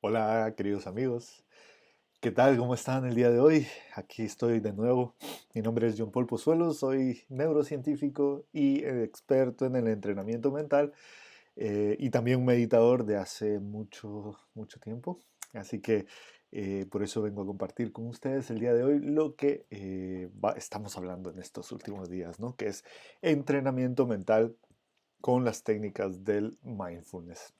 Hola, queridos amigos. ¿Qué tal? ¿Cómo están el día de hoy? Aquí estoy de nuevo. Mi nombre es John Paul Pozuelo, soy neurocientífico y experto en el entrenamiento mental y también un meditador de hace mucho, mucho tiempo. Así que por eso vengo a compartir con ustedes el día de hoy lo que estamos hablando en estos últimos días, ¿no? Que es entrenamiento mental con las técnicas del mindfulness.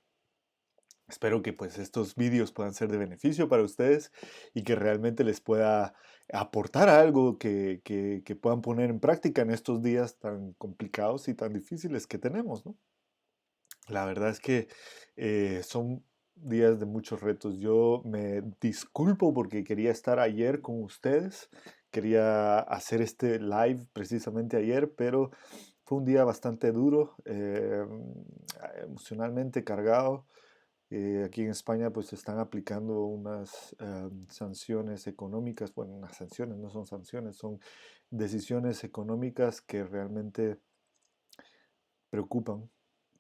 Espero que pues estos vídeos puedan ser de beneficio para ustedes y que realmente les pueda aportar algo que puedan poner en práctica en estos días tan complicados y tan difíciles que tenemos, ¿no? La verdad es que son días de muchos retos. Yo me disculpo porque quería estar ayer con ustedes, quería hacer este live precisamente ayer, pero fue un día bastante duro, emocionalmente cargado. Aquí en España pues se están aplicando unas sanciones económicas, bueno, unas sanciones no son sanciones, son decisiones económicas que realmente preocupan,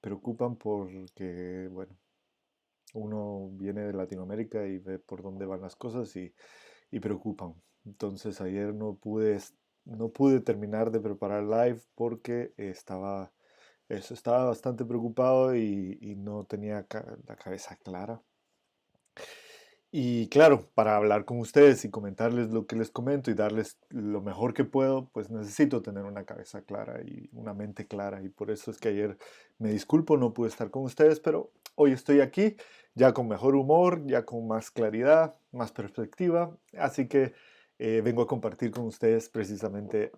preocupan porque, bueno, uno viene de Latinoamérica y ve por dónde van las cosas y preocupan. Entonces ayer no pude terminar de preparar live porque estaba bastante preocupado y no tenía la cabeza clara. Y claro, para hablar con ustedes y comentarles lo que les comento y darles lo mejor que puedo, pues necesito tener una cabeza clara y una mente clara. Y por eso es que ayer me disculpo, no pude estar con ustedes, pero hoy estoy aquí ya con mejor humor, ya con más claridad, más perspectiva. Así que vengo a compartir con ustedes precisamente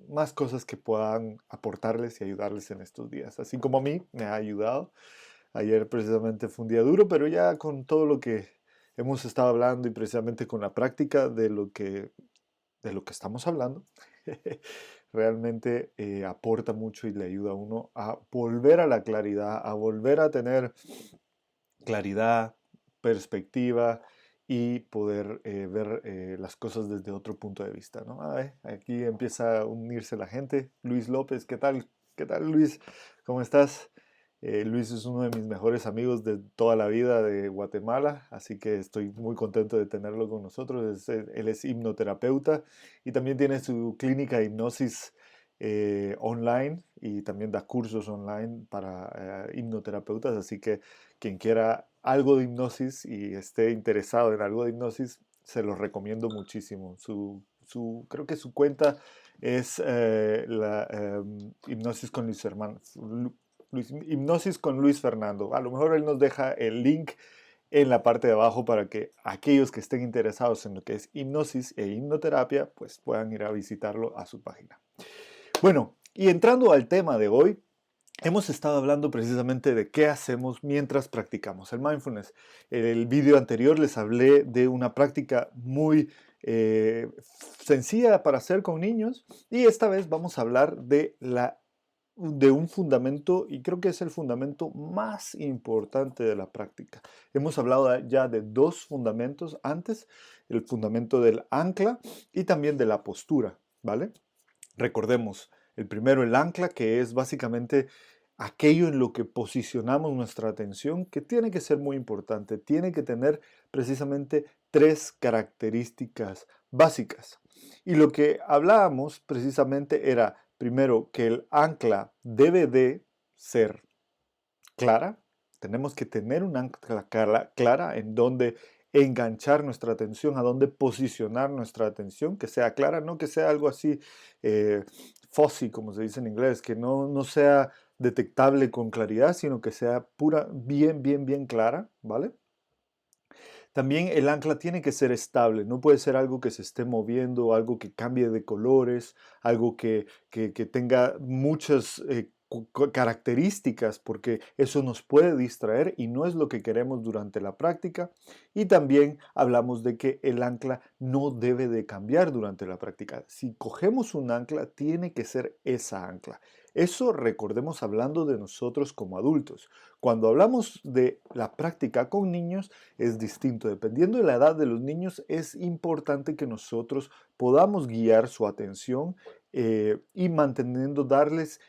más cosas que puedan aportarles y ayudarles en estos días. Así como a mí me ha ayudado. Ayer precisamente fue un día duro, pero ya con todo lo que hemos estado hablando y precisamente con la práctica de lo que estamos hablando, realmente aporta mucho y le ayuda a uno a volver a la claridad, a volver a tener claridad, perspectiva y poder ver las cosas desde otro punto de vista, ¿no? Aquí empieza a unirse la gente. Luis López, ¿qué tal? ¿Qué tal, Luis? ¿Cómo estás? Luis es uno de mis mejores amigos de toda la vida de Guatemala, así que estoy muy contento de tenerlo con nosotros. Él es hipnoterapeuta y también tiene su clínica de hipnosis online y también da cursos online para hipnoterapeutas, así que quien quiera algo de hipnosis y esté interesado en algo de hipnosis, se los recomiendo muchísimo. Creo que su cuenta es Hipnosis con Luis Fernando. Hipnosis con Luis Fernando. A lo mejor él nos deja el link en la parte de abajo para que aquellos que estén interesados en lo que es hipnosis e hipnoterapia, pues puedan ir a visitarlo a su página. Bueno, y entrando al tema de hoy, hemos estado hablando precisamente de qué hacemos mientras practicamos el mindfulness. En el vídeo anterior les hablé de una práctica muy sencilla para hacer con niños y esta vez vamos a hablar de un fundamento y creo que es el fundamento más importante de la práctica. Hemos hablado ya de dos fundamentos antes, el fundamento del ancla y también de la postura, ¿vale? Recordemos, el primero, el ancla, que es básicamente aquello en lo que posicionamos nuestra atención, que tiene que ser muy importante, tiene que tener precisamente tres características básicas. Y lo que hablábamos precisamente era, primero, que el ancla debe de ser clara, tenemos que tener un ancla clara en donde enganchar nuestra atención, a dónde posicionar nuestra atención, que sea clara, no que sea algo así fuzzy, como se dice en inglés, que no sea detectable con claridad, sino que sea pura, bien clara, ¿vale? También el ancla tiene que ser estable, no puede ser algo que se esté moviendo, algo que cambie de colores, algo que tenga muchas características, porque eso nos puede distraer y no es lo que queremos durante la práctica. Y también hablamos de que el ancla no debe de cambiar durante la práctica. Si cogemos un ancla, tiene que ser esa ancla. Eso recordemos hablando de nosotros como adultos. Cuando hablamos de la práctica con niños, es distinto. Dependiendo de la edad de los niños, es importante que nosotros podamos guiar su atención y manteniendo, darles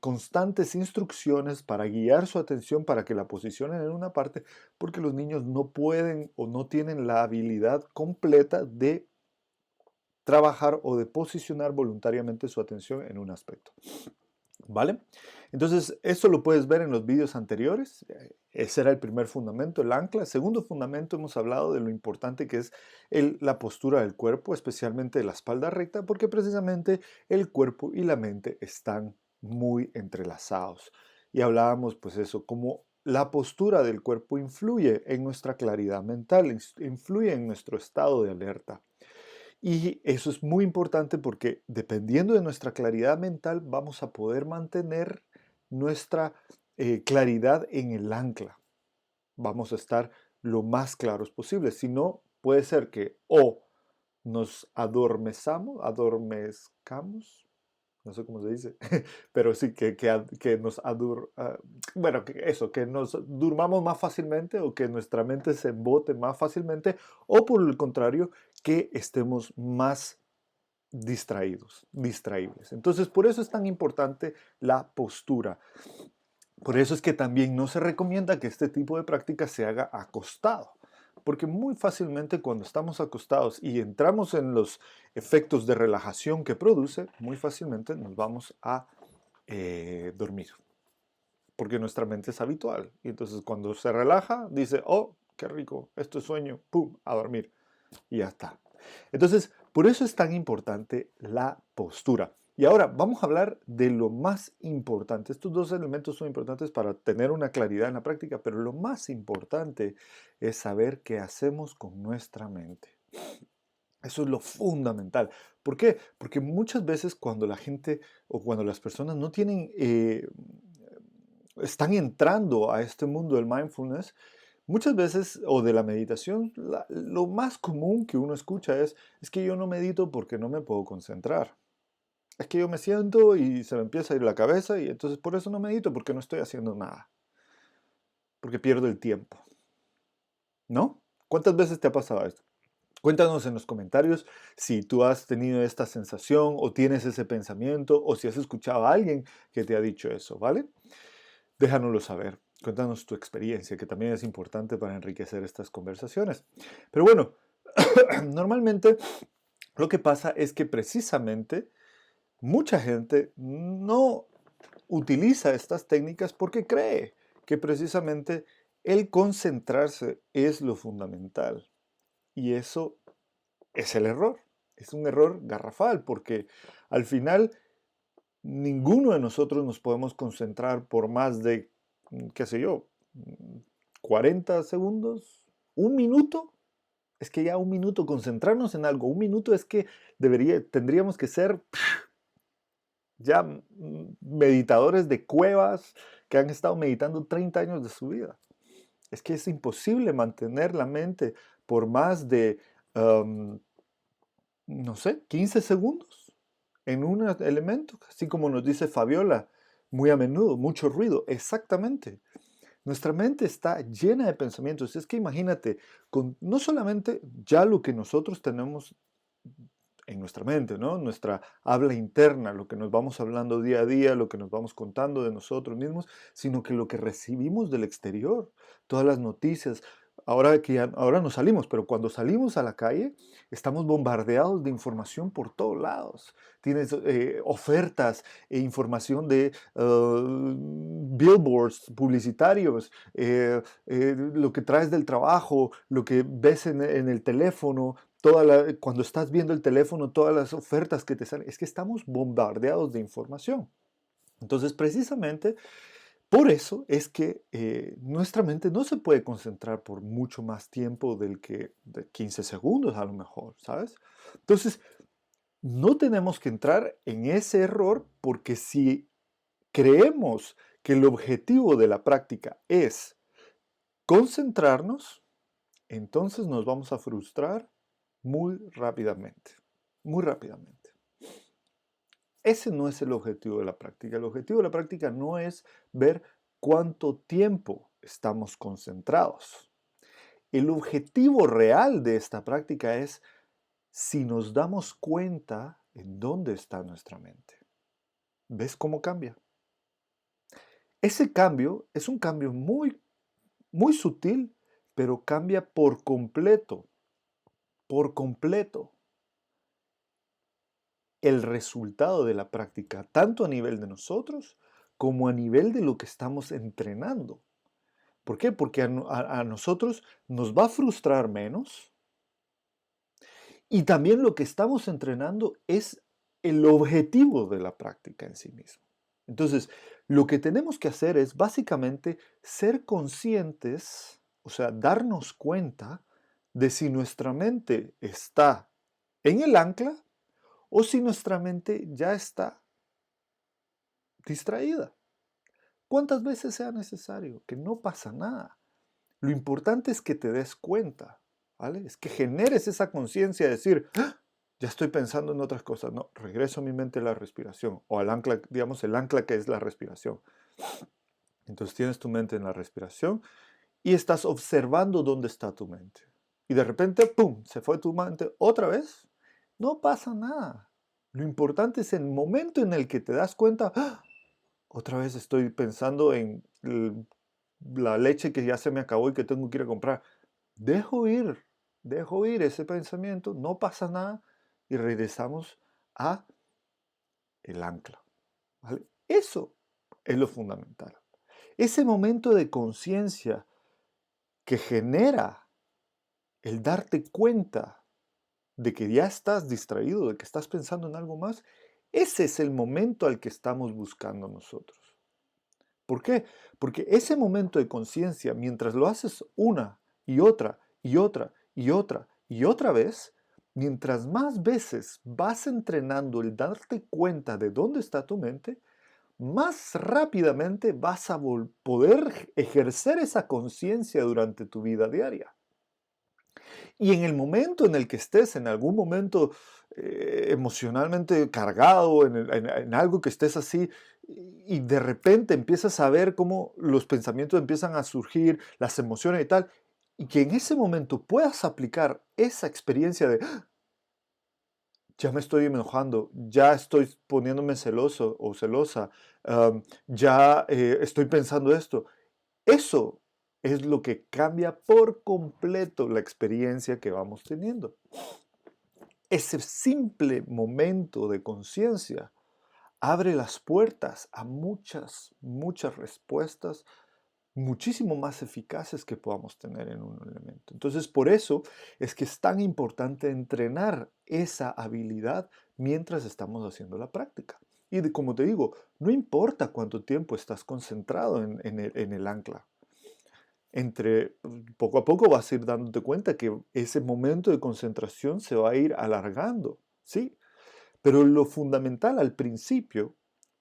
constantes instrucciones para guiar su atención para que la posicionen en una parte, porque los niños no pueden o no tienen la habilidad completa de trabajar o de posicionar voluntariamente su atención en un aspecto. ¿Vale? Entonces, esto lo puedes ver en los vídeos anteriores. Ese era el primer fundamento, el ancla. Segundo fundamento, hemos hablado de lo importante que es la postura del cuerpo, especialmente de la espalda recta, porque precisamente el cuerpo y la mente están muy entrelazados. Y hablábamos, pues eso, cómo la postura del cuerpo influye en nuestra claridad mental, influye en nuestro estado de alerta. Y eso es muy importante porque dependiendo de nuestra claridad mental vamos a poder mantener nuestra claridad en el ancla. Vamos a estar lo más claros posible. Si no, puede ser que o nos adormezcamos, no sé cómo se dice, pero sí que nos bueno, que nos durmamos más fácilmente o que nuestra mente se embote más fácilmente, o por el contrario, que estemos más distraíbles. Entonces, por eso es tan importante la postura. Por eso es que también no se recomienda que este tipo de práctica se haga acostado, porque muy fácilmente cuando estamos acostados y entramos en los efectos de relajación que produce, muy fácilmente nos vamos a dormir, porque nuestra mente es habitual. Y entonces cuando se relaja, dice, oh, qué rico, esto es sueño, pum, a dormir. Y ya está. Entonces, por eso es tan importante la postura. Y ahora vamos a hablar de lo más importante. Estos dos elementos son importantes para tener una claridad en la práctica, pero lo más importante es saber qué hacemos con nuestra mente. Eso es lo fundamental. ¿Por qué? Porque muchas veces cuando la gente o cuando las personas no tienen, están entrando a este mundo del mindfulness, muchas veces, o de la meditación, lo más común que uno escucha es que yo no medito porque no me puedo concentrar. Es que yo me siento y se me empieza a ir la cabeza y entonces por eso no medito, porque no estoy haciendo nada, porque pierdo el tiempo. ¿No? ¿Cuántas veces te ha pasado esto? Cuéntanos en los comentarios si tú has tenido esta sensación o tienes ese pensamiento o si has escuchado a alguien que te ha dicho eso, ¿vale? Déjanoslo saber. Cuéntanos tu experiencia, que también es importante para enriquecer estas conversaciones. Pero bueno, normalmente lo que pasa es que precisamente mucha gente no utiliza estas técnicas porque cree que precisamente el concentrarse es lo fundamental. Y eso es el error. Es un error garrafal porque al final ninguno de nosotros nos podemos concentrar por más de, qué sé yo, 40 segundos, un minuto. Es que ya un minuto, concentrarnos en algo, un minuto es que tendríamos que ser ya meditadores de cuevas que han estado meditando 30 años de su vida. Es que es imposible mantener la mente por más de, no sé, 15 segundos en un elemento, así como nos dice Fabiola, muy a menudo, mucho ruido, exactamente. Nuestra mente está llena de pensamientos. Es que imagínate, no solamente ya lo que nosotros tenemos en nuestra mente, ¿no? Nuestra habla interna, lo que nos vamos hablando día a día, lo que nos vamos contando de nosotros mismos, sino que lo que recibimos del exterior, todas las noticias. Ahora no salimos, pero cuando salimos a la calle, estamos bombardeados de información por todos lados. Tienes ofertas e información de billboards publicitarios, lo que traes del trabajo, lo que ves en el teléfono, cuando estás viendo el teléfono, todas las ofertas que te salen, es que estamos bombardeados de información. Entonces, precisamente por eso es que nuestra mente no se puede concentrar por mucho más tiempo de 15 segundos a lo mejor, ¿sabes? Entonces, no tenemos que entrar en ese error porque si creemos que el objetivo de la práctica es concentrarnos, entonces nos vamos a frustrar muy rápidamente, muy rápidamente. Ese no es el objetivo de la práctica. El objetivo de la práctica no es ver cuánto tiempo estamos concentrados. El objetivo real de esta práctica es si nos damos cuenta en dónde está nuestra mente. ¿Ves cómo cambia? Ese cambio es un cambio muy, muy sutil, pero cambia por completo el resultado de la práctica, tanto a nivel de nosotros como a nivel de lo que estamos entrenando. ¿Por qué? Porque a nosotros nos va a frustrar menos y también lo que estamos entrenando es el objetivo de la práctica en sí mismo. Entonces, lo que tenemos que hacer es básicamente ser conscientes, o sea, darnos cuenta de si nuestra mente está en el ancla o si nuestra mente ya está distraída. ¿Cuántas veces sea necesario? Que no pasa nada. Lo importante es que te des cuenta, ¿vale? Es que generes esa conciencia de decir, "Ah, ya estoy pensando en otras cosas". No, regreso a mi mente a la respiración o al ancla, digamos, el ancla que es la respiración. Entonces tienes tu mente en la respiración y estás observando dónde está tu mente. Y de repente, ¡pum!, se fue tu mente otra vez. No pasa nada. Lo importante es el momento en el que te das cuenta, ¡ah! Otra vez estoy pensando en la leche que ya se me acabó y que tengo que ir a comprar. Dejo ir ese pensamiento, no pasa nada y regresamos a el ancla, ¿vale? Eso es lo fundamental. Ese momento de conciencia que genera el darte cuenta de que ya estás distraído, de que estás pensando en algo más, ese es el momento al que estamos buscando nosotros. ¿Por qué? Porque ese momento de conciencia, mientras lo haces una y otra y otra y otra y otra vez, mientras más veces vas entrenando el darte cuenta de dónde está tu mente, más rápidamente vas a poder ejercer esa conciencia durante tu vida diaria. Y en el momento en el que estés, en algún momento emocionalmente cargado, en algo que estés así, y de repente empiezas a ver cómo los pensamientos empiezan a surgir, las emociones y tal, y que en ese momento puedas aplicar esa experiencia de, "Ah, ya me estoy enojando, ya estoy poniéndome celoso o celosa, ya estoy pensando esto". Eso es lo que cambia por completo la experiencia que vamos teniendo. Ese simple momento de conciencia abre las puertas a muchas, muchas respuestas muchísimo más eficaces que podamos tener en un elemento. Entonces, por eso es que es tan importante entrenar esa habilidad mientras estamos haciendo la práctica. Y como te digo, no importa cuánto tiempo estás concentrado en el ancla. Poco a poco vas a ir dándote cuenta que ese momento de concentración se va a ir alargando, ¿sí? Pero lo fundamental al principio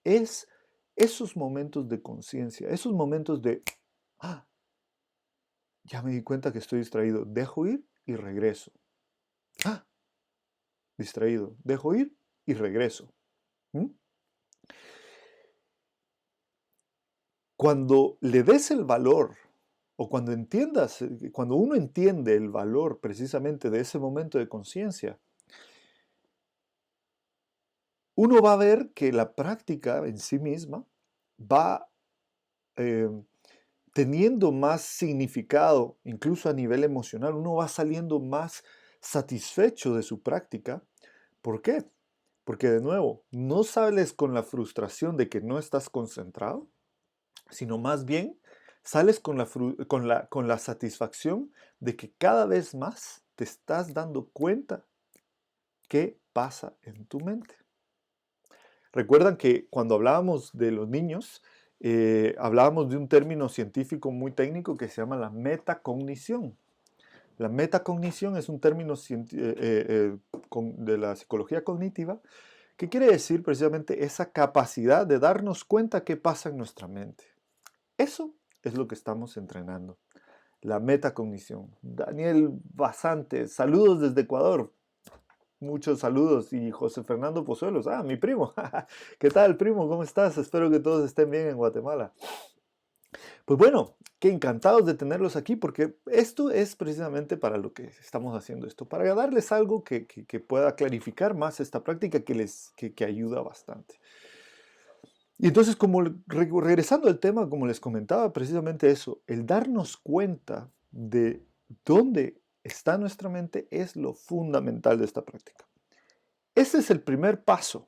es esos momentos de conciencia, esos momentos de, ah, ya me di cuenta que estoy distraído, dejo ir y regreso. Ah, distraído, dejo ir y regreso. ¿Mm? Cuando le des el valor o cuando entiendas, cuando uno entiende el valor precisamente de ese momento de conciencia, uno va a ver que la práctica en sí misma va eh, teniendo más significado, incluso a nivel emocional, uno va saliendo más satisfecho de su práctica. ¿Por qué? Porque de nuevo, no sales con la frustración de que no estás concentrado, sino más bien sales con la satisfacción de que cada vez más te estás dando cuenta qué pasa en tu mente. Recuerdan que cuando hablábamos de los niños, hablábamos de un término científico muy técnico que se llama la metacognición. La metacognición es un término de la psicología cognitiva que quiere decir precisamente esa capacidad de darnos cuenta qué pasa en nuestra mente. Eso es lo que estamos entrenando, la metacognición. Daniel Basante, saludos desde Ecuador. Muchos saludos. Y José Fernando Pozuelos, mi primo. ¿Qué tal, primo? ¿Cómo estás? Espero que todos estén bien en Guatemala. Pues bueno, qué encantados de tenerlos aquí porque esto es precisamente para lo que estamos haciendo esto, para darles algo que pueda clarificar más esta práctica que ayuda bastante. Y entonces, regresando al tema, como les comentaba, precisamente eso, el darnos cuenta de dónde está nuestra mente es lo fundamental de esta práctica. Ese es el primer paso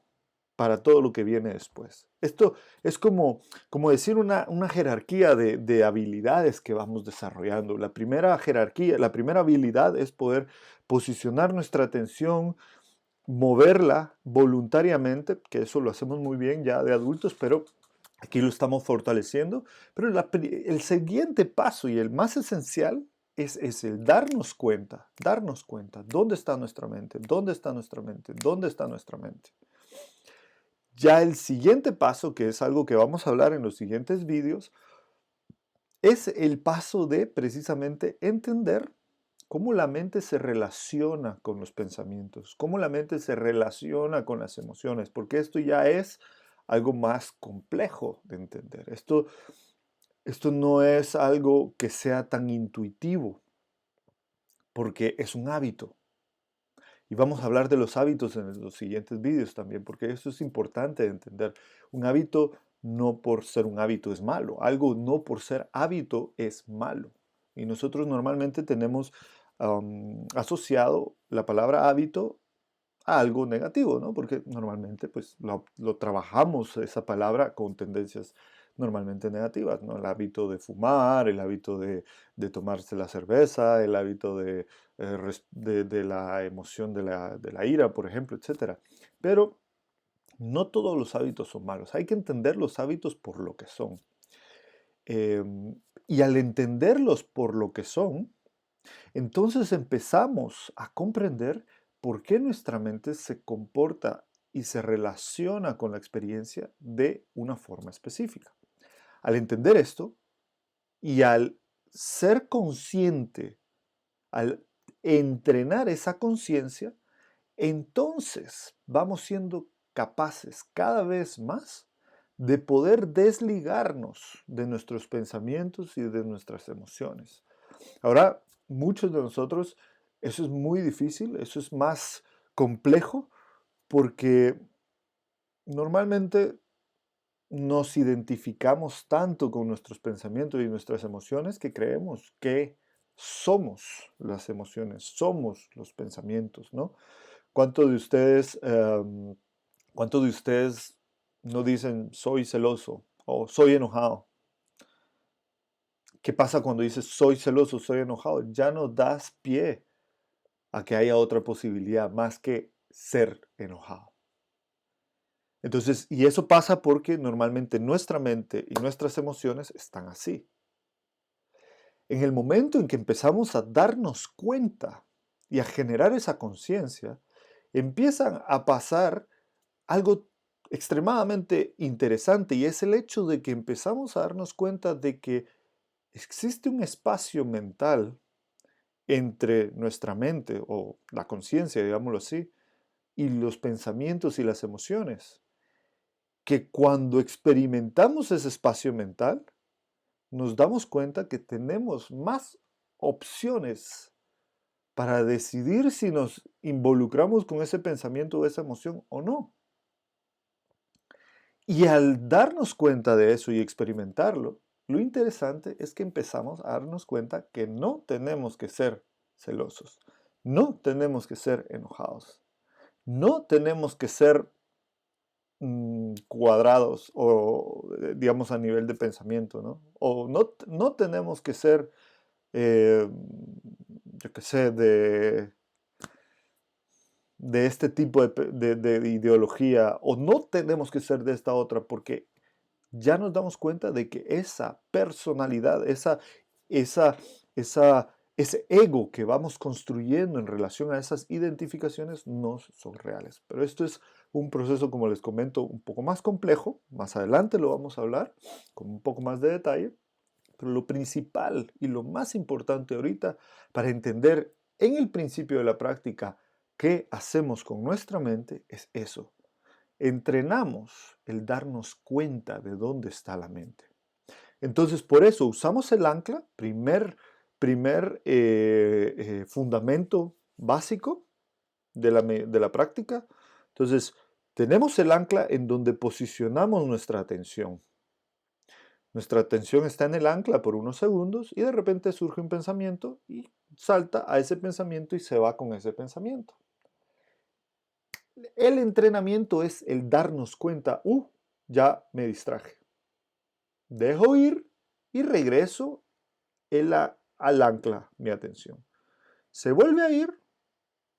para todo lo que viene después. Esto es como decir una jerarquía de habilidades que vamos desarrollando. La primera jerarquía, la primera habilidad es poder posicionar nuestra atención, moverla voluntariamente, que eso lo hacemos muy bien ya de adultos, pero aquí lo estamos fortaleciendo. Pero el siguiente paso y el más esencial es el darnos cuenta, ¿dónde está nuestra mente? ¿Dónde está nuestra mente? ¿Dónde está nuestra mente? Ya el siguiente paso, que es algo que vamos a hablar en los siguientes vídeos, es el paso de precisamente entender cómo la mente se relaciona con los pensamientos, cómo la mente se relaciona con las emociones, porque esto ya es algo más complejo de entender. Esto no es algo que sea tan intuitivo, porque es un hábito. Y vamos a hablar de los hábitos en los siguientes vídeos también, porque eso es importante de entender. Un hábito no por ser un hábito es malo, algo no por ser hábito es malo. Y nosotros normalmente tenemos asociado la palabra hábito a algo negativo, ¿no? Porque normalmente pues lo trabajamos esa palabra con tendencias normalmente negativas, ¿no? El hábito de fumar, el hábito de tomarse la cerveza, el hábito de la emoción de la ira, por ejemplo, etcétera. Pero no todos los hábitos son malos. Hay que entender los hábitos por lo que son. Y al entenderlos por lo que son, entonces empezamos a comprender por qué nuestra mente se comporta y se relaciona con la experiencia de una forma específica. Al entender esto y al ser consciente, al entrenar esa conciencia, entonces vamos siendo capaces cada vez más de poder desligarnos de nuestros pensamientos y de nuestras emociones. Ahora, muchos de nosotros, eso es muy difícil, eso es más complejo, porque normalmente nos identificamos tanto con nuestros pensamientos y nuestras emociones que creemos que somos las emociones, somos los pensamientos, ¿no? ¿Cuántos de ustedes, cuántos de ustedes no dicen soy celoso o soy enojado? ¿Qué pasa cuando dices soy celoso, soy enojado? Ya no das pie a que haya otra posibilidad más que ser enojado. Entonces, y eso pasa porque normalmente nuestra mente y nuestras emociones están así. En el momento en que empezamos a darnos cuenta y a generar esa conciencia, empiezan a pasar algo extremadamente interesante, y es el hecho de que empezamos a darnos cuenta de que existe un espacio mental entre nuestra mente o la conciencia, digámoslo así, y los pensamientos y las emociones, que cuando experimentamos ese espacio mental, nos damos cuenta que tenemos más opciones para decidir si nos involucramos con ese pensamiento o esa emoción o no. Y al darnos cuenta de eso y experimentarlo, lo interesante es que empezamos a darnos cuenta que no tenemos que ser celosos, no tenemos que ser enojados, no tenemos que ser cuadrados o, digamos, a nivel de pensamiento, ¿no? O no tenemos que ser, eh, yo qué sé, de este tipo de ideología, o no tenemos que ser de esta otra, porque ya nos damos cuenta de que esa personalidad, esa, ese ego que vamos construyendo en relación a esas identificaciones no son reales. Pero esto es un proceso, como les comento, un poco más complejo. Más adelante lo vamos a hablar con un poco más de detalle. Pero lo principal y lo más importante ahorita para entender en el principio de la práctica qué hacemos con nuestra mente es eso. Entrenamos el darnos cuenta de dónde está la mente. Entonces, por eso usamos el ancla, primer fundamento básico de la práctica. Entonces, Tenemos el ancla en donde posicionamos nuestra atención. Nuestra atención está en el ancla por unos segundos y de repente surge un pensamiento y salta a ese pensamiento y se va con ese pensamiento. El entrenamiento es el darnos cuenta, ya me distraje. Dejo ir y regreso al ancla mi atención. Se vuelve a ir,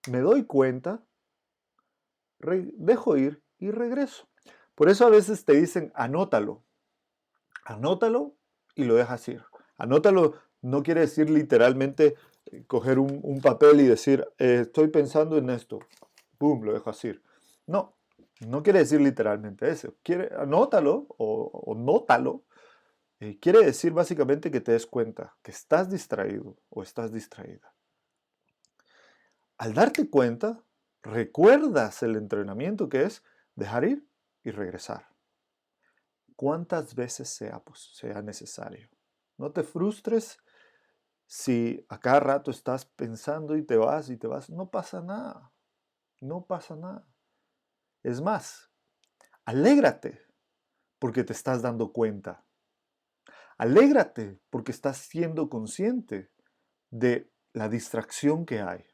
me doy cuenta, dejo ir y regreso. Por eso a veces te dicen, anótalo. Anótalo y lo dejas ir. Anótalo no quiere decir literalmente coger un papel y decir, estoy pensando en esto. ¡Pum! Lo dejas ir. No, no quiere decir literalmente eso. Anótalo o nótalo. Quiere decir básicamente que te des cuenta que estás distraído o estás distraída. Al darte cuenta, recuerdas el entrenamiento que es dejar ir y regresar. Cuántas veces sea necesario. No te frustres si a cada rato estás pensando y te vas. No pasa nada. No pasa nada. Es más, alégrate porque te estás dando cuenta. Alégrate porque estás siendo consciente de la distracción que hay.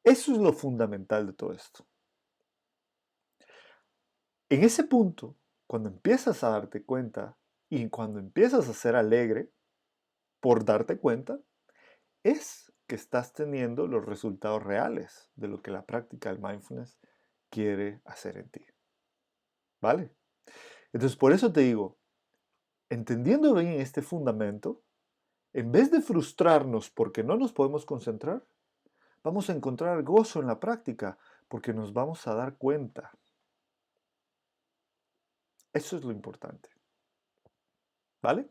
Eso es lo fundamental de todo esto. En ese punto, cuando empiezas a darte cuenta y cuando empiezas a ser alegre por darte cuenta, es que estás teniendo los resultados reales de lo que la práctica del mindfulness quiere hacer en ti. ¿Vale? Entonces, por eso te digo, entendiendo bien este fundamento, en vez de frustrarnos porque no nos podemos concentrar, vamos a encontrar gozo en la práctica porque nos vamos a dar cuenta. Eso es lo importante. ¿Vale?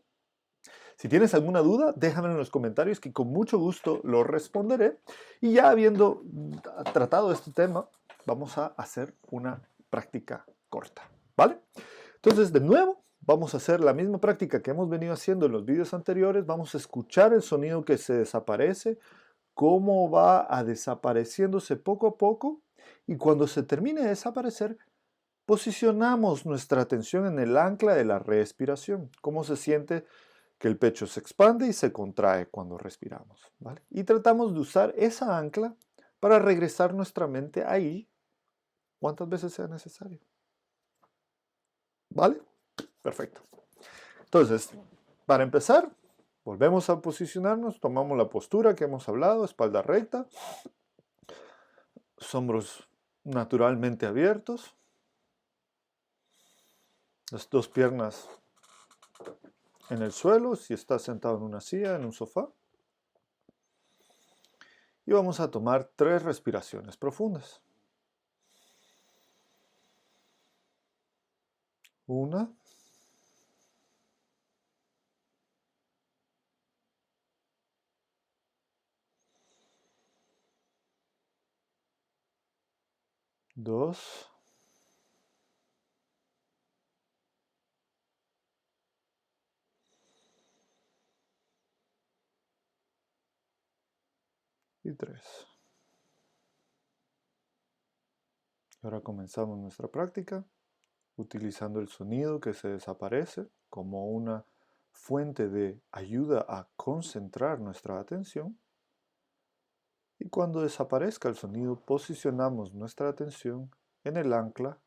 Si tienes alguna duda, déjamelo en los comentarios que con mucho gusto lo responderé. Y ya habiendo tratado este tema, vamos a hacer una práctica corta. ¿Vale? Entonces, de nuevo, vamos a hacer la misma práctica que hemos venido haciendo en los vídeos anteriores. Vamos a escuchar el sonido que se desaparece, cómo va a desapareciéndose poco a poco. Y cuando se termine de desaparecer, posicionamos nuestra atención en el ancla de la respiración. ¿Cómo se siente que el pecho se expande y se contrae cuando respiramos? ¿Vale? Y tratamos de usar esa ancla para regresar nuestra mente ahí cuantas veces sea necesario. ¿Vale? Perfecto. Entonces, para empezar, volvemos a posicionarnos, tomamos la postura que hemos hablado, espalda recta, hombros naturalmente abiertos, las dos piernas en el suelo, si estás sentado en una silla, en un sofá. Y vamos a tomar 3 respiraciones profundas. 1, 2 y 3. Ahora comenzamos nuestra práctica utilizando el sonido que se desaparece como una fuente de ayuda a concentrar nuestra atención. Y cuando desaparezca el sonido, posicionamos nuestra atención en el ancla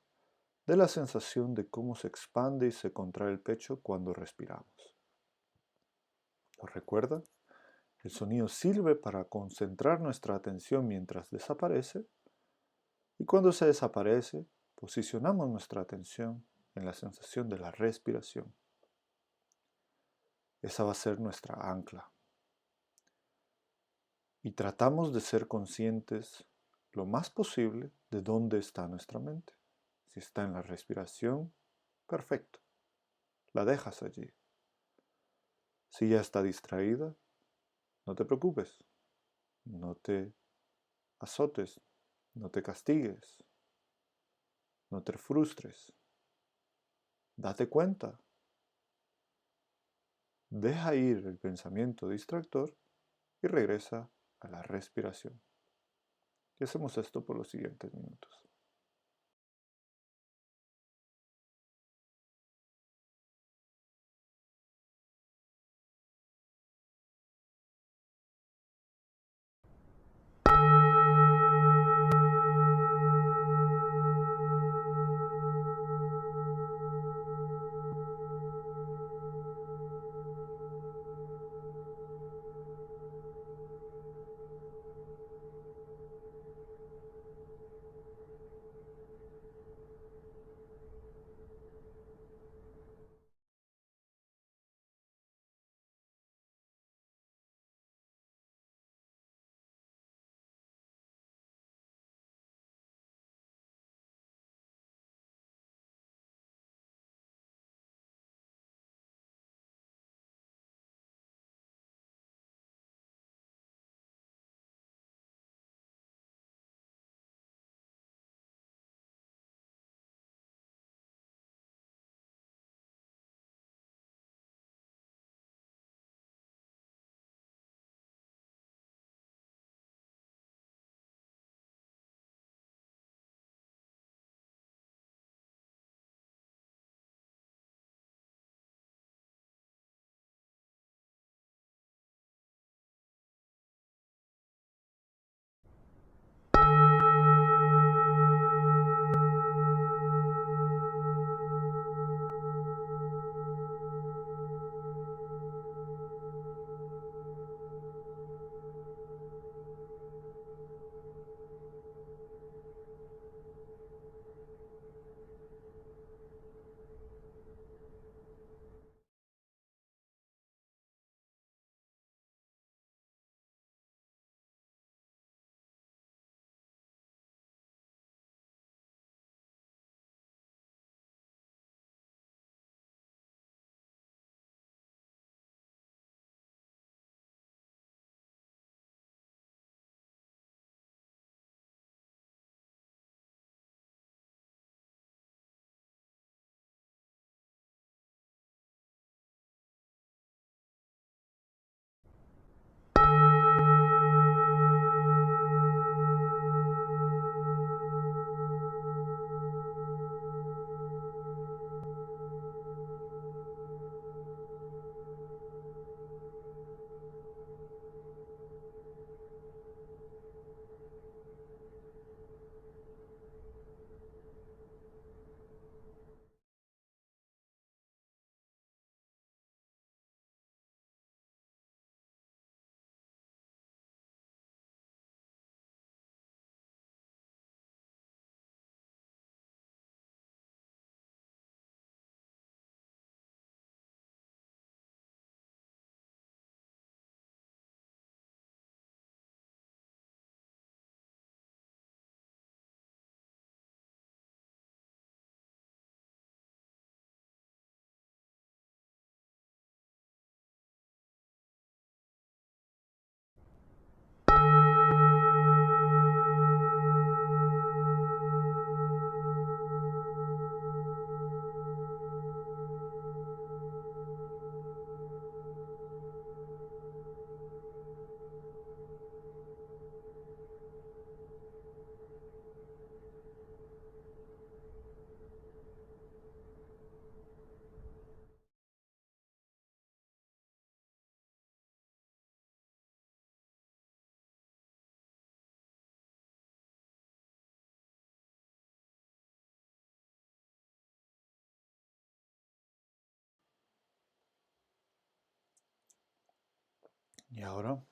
de la sensación de cómo se expande y se contrae el pecho cuando respiramos. ¿Lo recuerda? El sonido sirve para concentrar nuestra atención mientras desaparece, y cuando se desaparece, posicionamos nuestra atención en la sensación de la respiración. Esa va a ser nuestra ancla. Y tratamos de ser conscientes lo más posible de dónde está nuestra mente. Si está en la respiración, perfecto, la dejas allí. Si ya está distraída, no te preocupes, no te azotes, no te castigues, no te frustres. Date cuenta. Deja ir el pensamiento distractor y regresa a la respiración. Y hacemos esto por los siguientes minutos. Y ahora,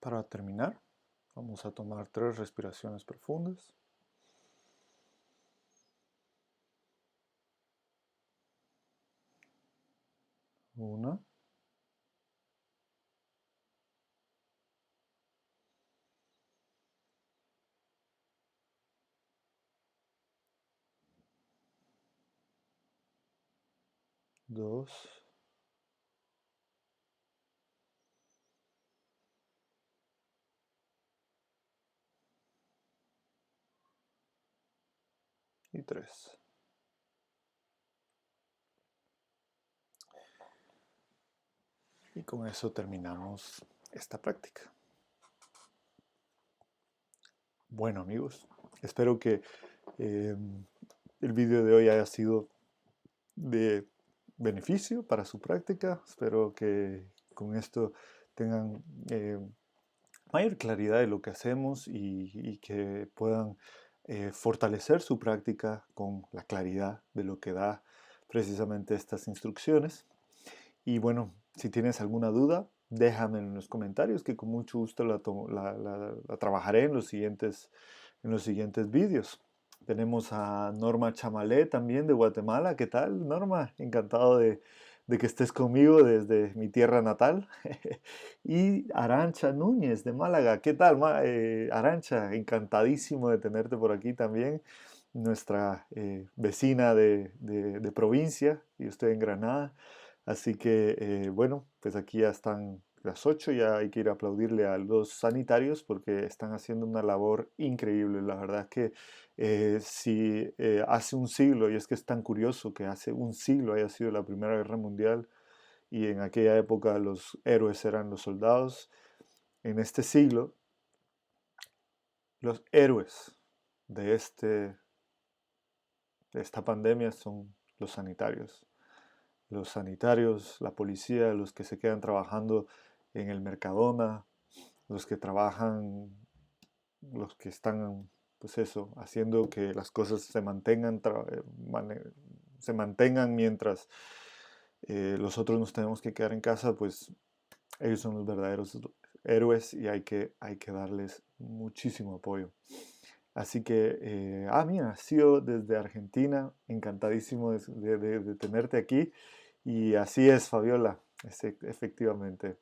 para terminar, vamos a tomar 3 respiraciones profundas. Una, 2 y 3. Y con eso terminamos esta práctica. Bueno amigos, espero que el vídeo de hoy haya sido de beneficio para su práctica. Espero que con esto tengan mayor claridad de lo que hacemos y que puedan fortalecer su práctica con la claridad de lo que da precisamente estas instrucciones. Y bueno, si tienes alguna duda, déjame en los comentarios que con mucho gusto la trabajaré en los siguientes vídeos. Tenemos a Norma Chamalé también de Guatemala. ¿Qué tal, Norma? Encantado de que estés conmigo desde mi tierra natal. Y Arancha Núñez de Málaga. ¿Qué tal, Arancha? Encantadísimo de tenerte por aquí también. Nuestra vecina de provincia. Yo estoy en Granada. Así que, bueno, pues aquí ya están las 8, ya hay que ir a aplaudirle a los sanitarios porque están haciendo una labor increíble. La verdad que si hace un siglo, y es que es tan curioso que hace un siglo haya sido la Primera Guerra Mundial y en aquella época los héroes eran los soldados, en este siglo los héroes de, de esta pandemia son los sanitarios. Los sanitarios, la policía, los que se quedan trabajando en el Mercadona, los que trabajan, los que están, pues eso, haciendo que las cosas se mantengan mientras los otros nos tenemos que quedar en casa, pues ellos son los verdaderos héroes y hay que darles muchísimo apoyo. Así que, mira, ha sido desde Argentina, encantadísimo de tenerte aquí. Y así es, Fabiola, efectivamente.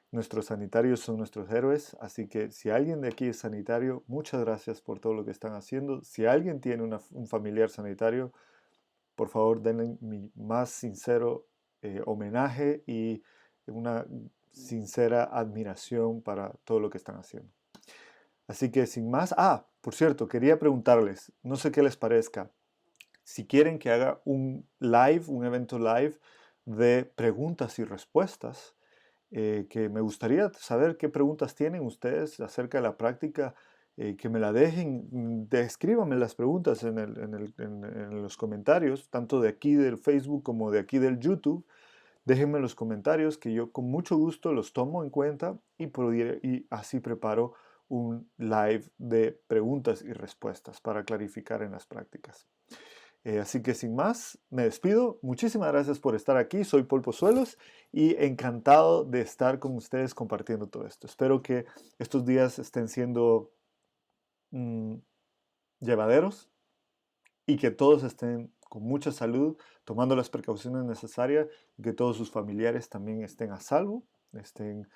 Nuestros sanitarios son nuestros héroes, así que si alguien de aquí es sanitario, muchas gracias por todo lo que están haciendo. Si alguien tiene un familiar sanitario, por favor denle mi más sincero homenaje y una sincera admiración para todo lo que están haciendo. Así que sin más, por cierto, quería preguntarles, no sé qué les parezca, si quieren que haga un live, un evento live de preguntas y respuestas, que me gustaría saber qué preguntas tienen ustedes acerca de la práctica, que me la dejen, escríbanme las preguntas en los comentarios, tanto de aquí del Facebook como de aquí del YouTube. Déjenme los comentarios que yo con mucho gusto los tomo en cuenta y así preparo un live de preguntas y respuestas para clarificar en las prácticas. Así que sin más, me despido. Muchísimas gracias por estar aquí. Soy Paul Pozuelos y encantado de estar con ustedes compartiendo todo esto. Espero que estos días estén siendo mm, llevaderos y que todos estén con mucha salud, tomando las precauciones necesarias, y que todos sus familiares también estén a salvo, estén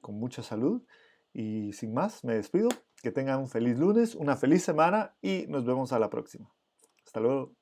con mucha salud. Y sin más, me despido. Que tengan un feliz lunes, una feliz semana y nos vemos a la próxima. Hasta luego.